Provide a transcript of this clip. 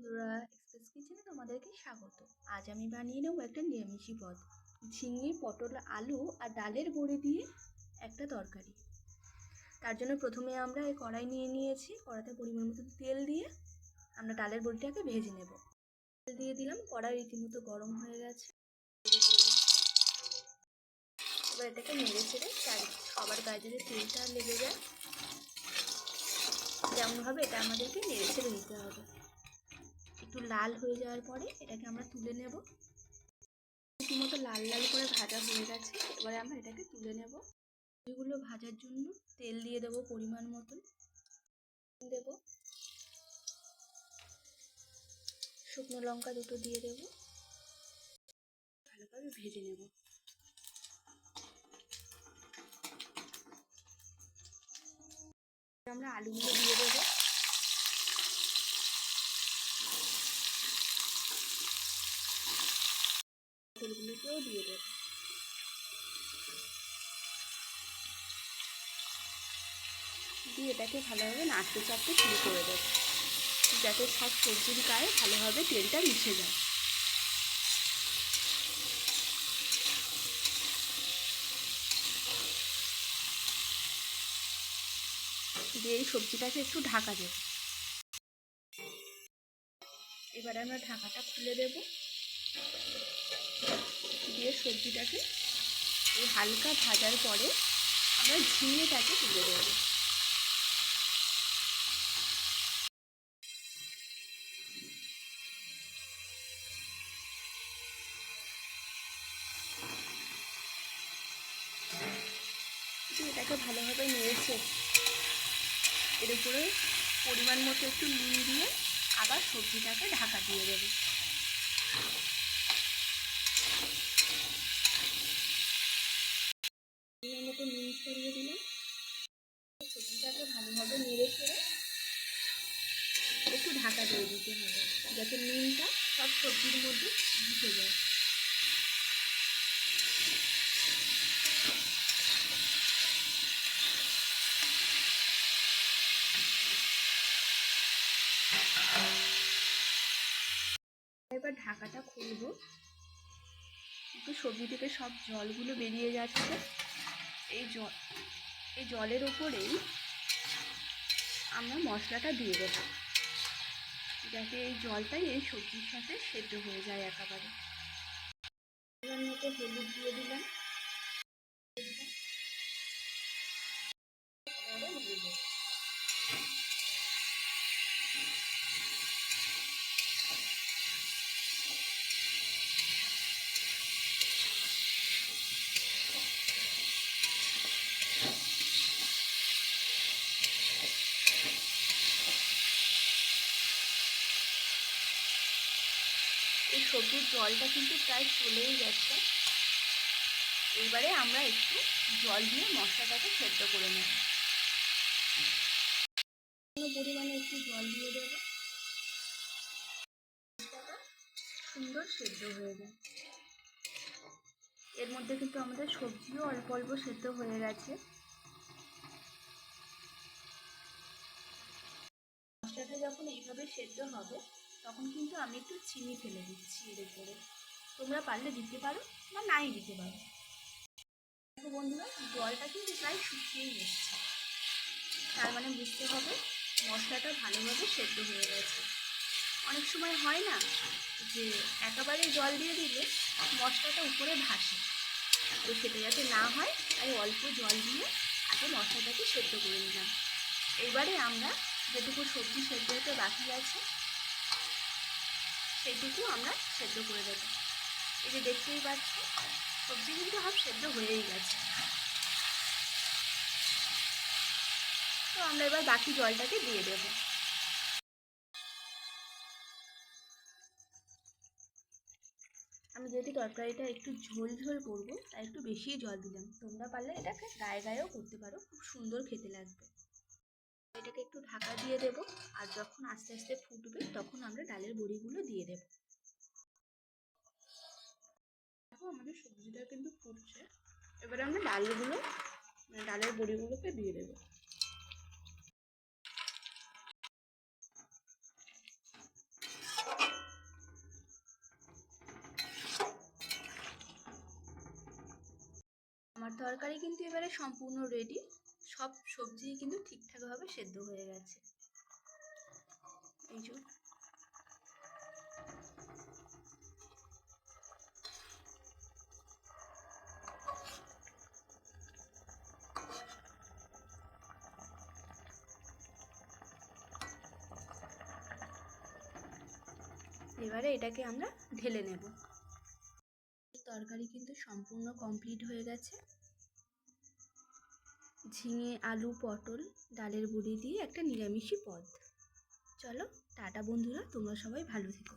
বন্ধুরা, এক্সপ্রেস কিচেনে তোমাদেরকে স্বাগত। আজ আমি বানিয়ে নেব একটা নিরামিষি পদ, ঝিঙে, পটল, আলু আর ডালের বড়ি দিয়ে একটা তরকারি। তার জন্য প্রথমে আমরা এই কড়াই নিয়ে নিয়েছি। কড়াইতে পরিমাণ মতো তেল দিয়ে আমরা ডালের বড়িটাকে ভেজে নেব। তেল দিয়ে দিলাম, কড়াই রীতিমতো গরম হয়ে গেছে। এবার এটাকে নেড়ে ছেড়ে সবার গায়ে যদি তেলটা লেগে যায় তেমনভাবে এটা আমাদেরকে নেড়ে ছেড়ে দিতে হবে। একটু লাল হয়ে যাওয়ার পরে এটাকে আমরা তুলে নেব। রীতিমতো লাল লাল করে ভাজা হয়ে গেছে। এবারে আমরা এটাকে তুলে নেব। এগুলো ভাজার জন্য তেল দিয়ে দেবো পরিমাণ মতন, দেব শুকনো লঙ্কা দুটো দিয়ে দেব, ভালোভাবে ভেজে নেব। আমরা আলুগুলো দিয়ে দেবো, পটলগুলোকেও দিয়ে দেবো। দিয়ে এটাকে ভালোভাবে নাড়তে চাড়তে শুরু করে দেবো, যাতে সব সবজির গায়ে ভালোভাবে তেলটা মিশে যায়। দিয়ে এই সবজিটাকে একটু ঢাকা দেব। এবারে আমরা ঢাকাটা খুলে দেব, দিয়ে সবজিটাকে এই হালকা ভাজার পরে আমরা ঝিঙেটাকে তুলে দেবো। এটাকে ভালোভাবে নেড়েছে, এর উপরে পরিমাণ মতো একটু নুন দিয়ে আবার সবজিটাকে ঢাকা দিয়ে দেবো। পরিমাণ মতো নুন ছড়িয়ে দিলাম। সবজিটাকে ভালোভাবে নেড়ে ছেড়ে একটু ঢাকা দিয়ে দিতে হবে, যাতে নুনটা সব সবজির মধ্যে ঢুকে যায়। এবার ঢাকাটা খুলবো, একটু সবজি থেকে সব জলগুলো বেরিয়ে যাচ্ছে। এই জলের ওপরেই আমরা মশলাটা দিয়ে দেবো, যাতে এই জলটাই এই সবজির সাথে সেদ্ধ হয়ে যায় একেবারে। পরিমাণ মতো হলুদ দিয়ে দিলাম, এই সবজির জলটা কিন্তু প্রায় চলেই গেছে। এইবারে আমরা একটু জল দিয়ে মশলাটাকে সেদ্ধ করে নেব। পরিমাণে একটু জল দিয়ে দেব, সুন্দর সেদ্ধ হয়ে যায়। এর মধ্যে কিন্তু আমাদের সবজিও অল্প অল্প সেদ্ধ হয়ে গেছে। মশলাটা যখন এইভাবে সেদ্ধ হবে তখন কিন্তু আমি একটু চিনি ফেলে দিচ্ছি এর উপরে। তোমরা পারলে দিতে পারো বা নাই দিতে পারো। দেখো বন্ধুরা, জলটা কিন্তু প্রায় শুকিয়েই এসছে, তার মানে বুঝতে হবে মশলাটা ভালোভাবে সেদ্ধ হয়ে গেছে। অনেক সময় হয় না যে একেবারে জল দিয়ে দিলে মশলাটা উপরে ভাসে, তো সেটা যাতে না হয় তাই অল্প জল দিয়ে আগে মশলাটাকে সেদ্ধ করে নিলাম। এইবারে আমরা যেটুকু সবজি সেদ্ধ হতে বাকি আছে সেইটুকু আমরা সেদ্ধ করে দেব। এই যে দেখতেই পাচ্ছ সবজি কিন্তু হাফ সেদ্ধ হয়েই গেছে। তো আমরা এবার বাকি জলটাকে দিয়ে দেব। আমি যেহেতু তরকারিটা একটু ঝোল ঝোল করবো তাই একটু বেশি জল দিলাম। তোমরা পারলে এটাকে গায়ে গায়েও করতে পারো, খুব সুন্দর খেতে লাগবে। এটাকে একটু ঢাকা দিয়ে দেব, আর যখন আস্তে আস্তে ফুটবে তখন আমরা ডালের বড়িগুলো দিয়ে দেব। দেখো আমাদের সবজিটা কিন্তু ফুটছে, এবারে আমরা ডালের বড়িগুলোকে দিয়ে দেবো। তরকারি কিন্তু এবারে সম্পূর্ণ রেডি। সব সবজি কিন্তু ঠিকঠাকভাবে সেদ্ধ হয়ে গেছে। এই যে এবারে এটাকে আমরা ঢেলে নেব। তরকারি কিন্তু সম্পূর্ণ কমপ্লিট হয়ে গেছে। ঝিঙে, আলু, পটল, ডালের বড়ি দিয়ে একটা নিরামিষি পদ। চলো টাটা বন্ধুরা, তোমরা সবাই ভালো থেকো।